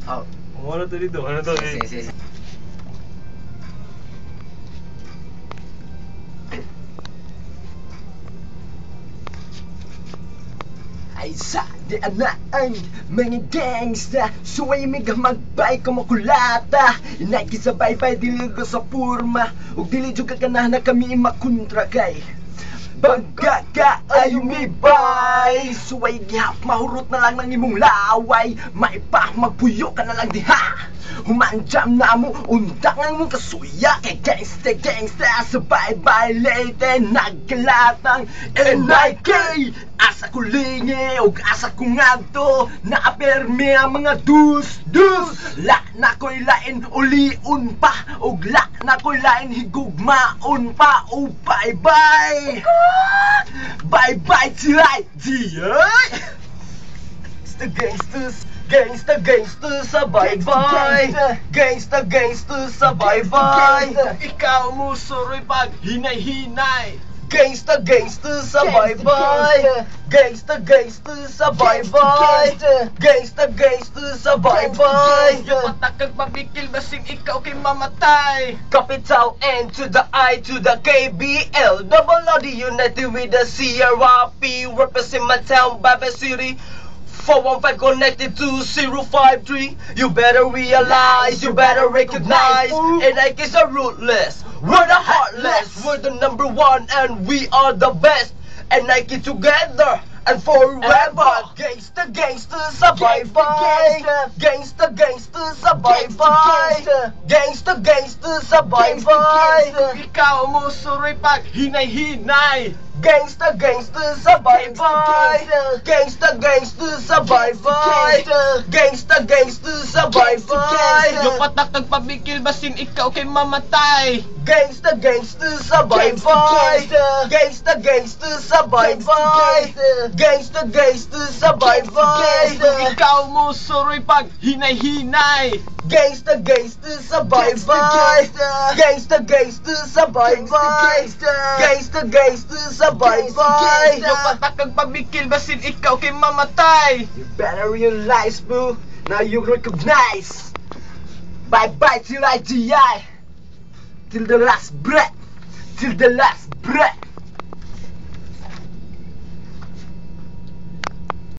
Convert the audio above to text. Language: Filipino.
Oh. Ano to dito? Ano to? Sige. Ay sa di anaan mga gangsta suway miga magbay kumakulata inay kisabay-bay dili ko sa purma ug dili juga ganahan na kami makontra kay Bagga ka ay umibay suway gihap mahurot na lang ng imong laway maipa magpuyo ka na lang diha humanjam na mo undak ng mong kasuya kay gangsta sabay-bay late nagkalatang NIK asa ko lingi ug asa ko ngadto naapermi ang mga dus la na ko'y lain uliun pa ug la na ko'y lain higugmaon pa o bye-bye bye-bye tilay diyay Gangsta sa bye-bye Gangsta sa bye-bye Ikaw mo suroy pag hinay-hinay. Gangsta sa bye-bye Gangsta sa bye-bye Gangsta sa bye-bye Yung patakag pabikil basing ikaw kay mamatay. Capital N to the I to the KBL Double O the united with the CRP Represent my town, Baba City 415 connected to 053 You better realize, you better recognize NIK is a ruthless, we're the heartless We're the number one and we are the best NIK together and forever Gangsta sa bye-bye Gangsta sa bye-bye Gangsta sa bye-bye Ikaw mo suroy pag hinay-hinay. Gangsta sa bye-bye Gangsta sa bye-bye Gangsta sa bye-bye Yung patakag pabikil basin ikaw kay mamatay. Gangsta sa bye-bye Gangsta sa bye-bye Gangsta sa bye-bye Ikaw mo suroy pag hinay-hinay. Gangsta sa bye-bye Gangsta sa bye-bye Gangsta sa bye-bye Yung patakag pabikil basin ikaw kay mamatay. You better realize, boo. Now you recognize. Bye-bye till I die. Till the last breath. Till the last breath.